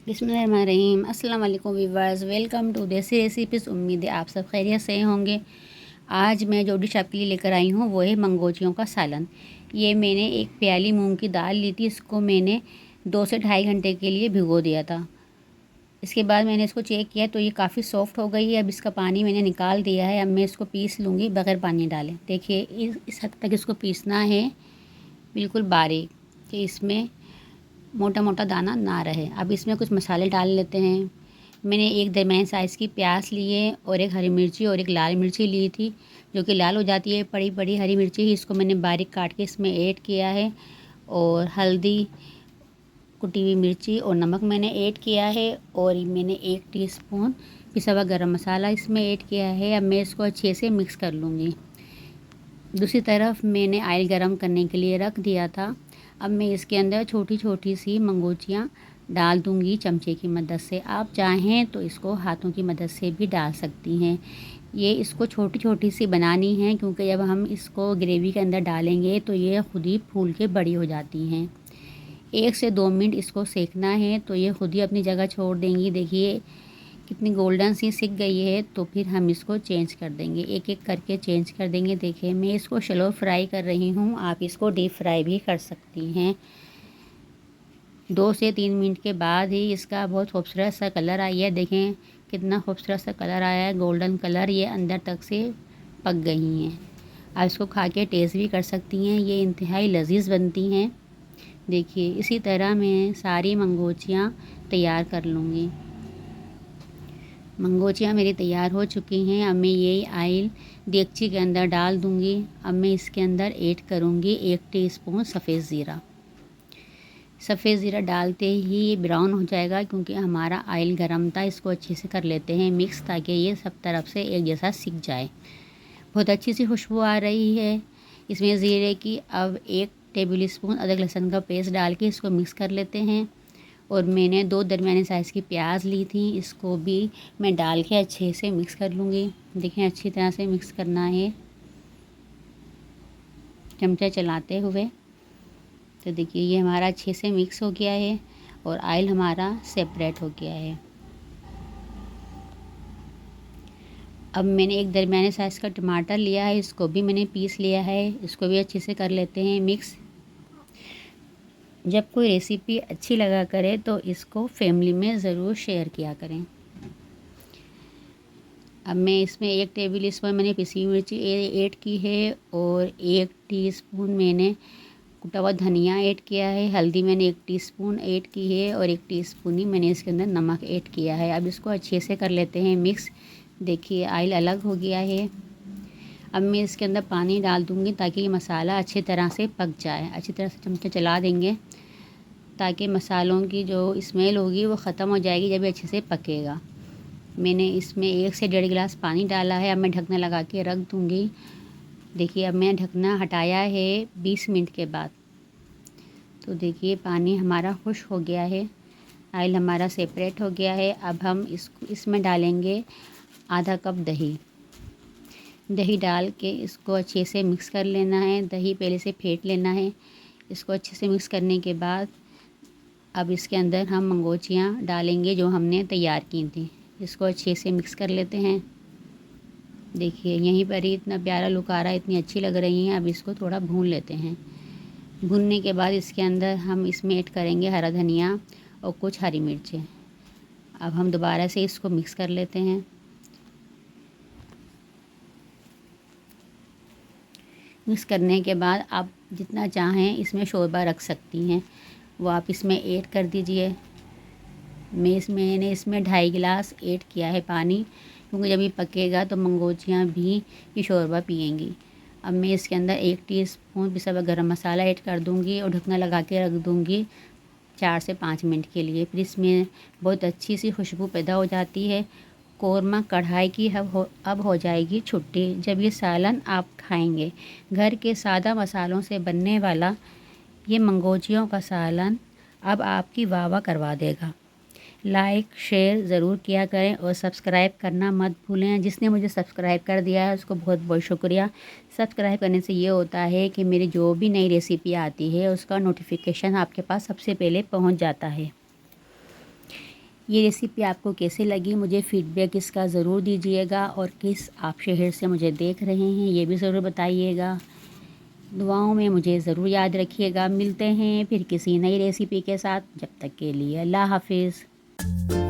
बिस्मिल्लाहिर्रहमानिर्रहीम। अस्सलाम वालेकुम व्यूअर्स, वेलकम टू देसी रेसिपीज़। उम्मीद है आप सब खैरियत से होंगे। आज मैं जो डिश आपके लिए लेकर आई हूँ वो है मंगोचियों का सालन। ये मैंने एक प्याली मूंग की दाल ली थी, इसको मैंने 2 से ढाई घंटे के लिए भिगो दिया था। इसके बाद मैंने इसको चेक किया तो ये काफ़ी सॉफ्ट हो गई है। अब इसका पानी मैंने निकाल दिया है। अब मैं इसको पीस लूँगी बग़ैर पानी डाले। देखिए इस हद तक इसको पीसना है, बिल्कुल बारीक, कि इसमें मोटा मोटा दाना ना रहे। अब इसमें कुछ मसाले डाल लेते हैं। मैंने एक दरमियाने साइज़ की प्याज ली है और एक हरी मिर्ची और एक लाल मिर्ची ली थी, जो कि लाल हो जाती है। बड़ी बड़ी हरी मिर्ची ही इसको मैंने बारीक काट के इसमें ऐड किया है, और हल्दी, कुटी हुई मिर्ची और नमक मैंने ऐड किया है, और मैंने 1 टीस्पून पिसा हुआ गरम मसाला इसमें ऐड किया है। अब मैं इसको अच्छे से मिक्स कर लूँगी। दूसरी तरफ मैंने ऑयल गरम करने के लिए रख दिया था। अब मैं इसके अंदर छोटी छोटी सी मंगोचियाँ डाल दूँगी चमचे की मदद से। आप चाहें तो इसको हाथों की मदद से भी डाल सकती हैं। ये इसको छोटी छोटी सी बनानी है, क्योंकि जब हम इसको ग्रेवी के अंदर डालेंगे तो ये खुद ही फूल के बड़ी हो जाती हैं। 1 से 2 मिनट इसको सेकना है तो ये खुद ही अपनी जगह छोड़ देंगी। देखिए कितनी गोल्डन सी सिक गई है, तो फिर हम इसको चेंज कर देंगे, एक एक करके चेंज कर देंगे। देखिए मैं इसको शैलो फ्राई कर रही हूँ, आप इसको डीप फ्राई भी कर सकती हैं। 2 से 3 मिनट के बाद ही इसका बहुत खूबसूरत सा कलर आई है। देखें कितना खूबसूरत सा कलर आया है, गोल्डन कलर, ये अंदर तक से पक गई हैं। आप इसको खा के टेस्ट भी कर सकती हैं, ये इंतहाई लजीज बनती हैं। देखिए इसी तरह मैं सारी मंगोचियाँ तैयार कर लूँगी। मंगोचियाँ मेरी तैयार हो चुकी हैं। अब मैं ये ऑयल देगची के अंदर डाल दूँगी। अब मैं इसके अंदर ऐड करूँगी 1 टीस्पून सफ़ेद ज़ीरा। सफ़ेद ज़ीरा डालते ही ये ब्राउन हो जाएगा, क्योंकि हमारा ऑयल गर्म था। इसको अच्छे से कर लेते हैं मिक्स, ताकि ये सब तरफ से एक जैसा सिक जाए। बहुत अच्छी सी खुशबू आ रही है इसमें ज़ीरे की। अब 1 टेबल स्पून अदरक लहसुन का पेस्ट डाल के इसको मिक्स कर लेते हैं। और मैंने 2 दरमियाने साइज़ की प्याज ली थी, इसको भी मैं डाल के अच्छे से मिक्स कर लूँगी। देखें अच्छी तरह से मिक्स करना है चमचा चलाते हुए। तो देखिए ये हमारा अच्छे से मिक्स हो गया है और ऑयल हमारा सेपरेट हो गया है। अब मैंने एक दरमियाने साइज़ का टमाटर लिया है, इसको भी मैंने पीस लिया है। इसको भी अच्छे से कर लेते हैं मिक्स। जब कोई रेसिपी अच्छी लगा करे तो इसको फैमिली में ज़रूर शेयर किया करें। अब मैं इसमें 1 टेबल स्पून मैंने पिसी हुई मिर्ची ऐड की है, और 1 टीस्पून मैंने कुटा हुआ धनिया ऐड किया है। हल्दी मैंने 1 टीस्पून ऐड की है, और 1 टीस्पून ही मैंने इसके अंदर नमक ऐड किया है। अब इसको अच्छे से कर लेते हैं मिक्स। देखिए ऑयल अलग हो गया है। अब मैं इसके अंदर पानी डाल दूँगी, ताकि ये मसाला अच्छी तरह से पक जाए। अच्छी तरह से चमचा चला देंगे, ताकि मसालों की जो स्मेल होगी वो ख़त्म हो जाएगी जब ये अच्छे से पकेगा। मैंने इसमें 1 से 1.5 गिलास पानी डाला है। अब मैं ढकना लगा के रख दूँगी। देखिए अब मैं ढकना हटाया है 20 मिनट के बाद। तो देखिए पानी हमारा खुश्क हो गया है, ऑयल हमारा सेपरेट हो गया है। अब हम इसमें डालेंगे आधा कप दही। दही डाल के इसको अच्छे से मिक्स कर लेना है। दही पहले से फेंट लेना है। इसको अच्छे से मिक्स करने के बाद अब इसके अंदर हम मंगोचियाँ डालेंगे जो हमने तैयार की थी। इसको अच्छे से मिक्स कर लेते हैं। देखिए यहीं पर ही इतना प्यारा लुक आ रहा है, इतनी अच्छी लग रही हैं। अब इसको थोड़ा भून लेते हैं। भूनने के बाद इसके अंदर हम इसमें ऐड करेंगे हरा धनिया और कुछ हरी मिर्चें। अब हम दोबारा से इसको मिक्स कर लेते हैं। मिक्स करने के बाद आप जितना चाहें इसमें शोरबा रख सकती हैं, वो आप इसमें ऐड कर दीजिए। मैंने इसमें 2.5 गिलास ऐड किया है पानी, क्योंकि जब ये पकेगा तो मंगोचियाँ भी ये शोरबा पिएंगी। अब मैं इसके अंदर 1 टीस्पून पिसा हुआ गरम मसाला ऐड कर दूँगी, और ढकना लगा के रख दूँगी 4 से 5 मिनट के लिए। फिर इसमें बहुत अच्छी सी खुशबू पैदा हो जाती है। कौरमा कढ़ाई की अब हो जाएगी छुट्टी, जब ये सालन आप खाएंगे। घर के सादा मसालों से बनने वाला ये मंगोचियों का सालन अब आपकी वाह वाह करवा देगा। लाइक शेयर ज़रूर किया करें, और सब्सक्राइब करना मत भूलें। जिसने मुझे सब्सक्राइब कर दिया है उसको बहुत बहुत शुक्रिया। सब्सक्राइब करने से ये होता है कि मेरी जो भी नई रेसिपी आती है उसका नोटिफिकेशन आपके पास सबसे पहले पहुंच जाता है। ये रेसिपी आपको कैसे लगी, मुझे फ़ीडबैक इसका ज़रूर दीजिएगा और किस आप शहर से मुझे देख रहे हैं ये भी ज़रूर बताइएगा। दुआओं में मुझे ज़रूर याद रखिएगा। मिलते हैं फिर किसी नई रेसिपी के साथ, जब तक के लिए अल्लाह हाफ़िज़।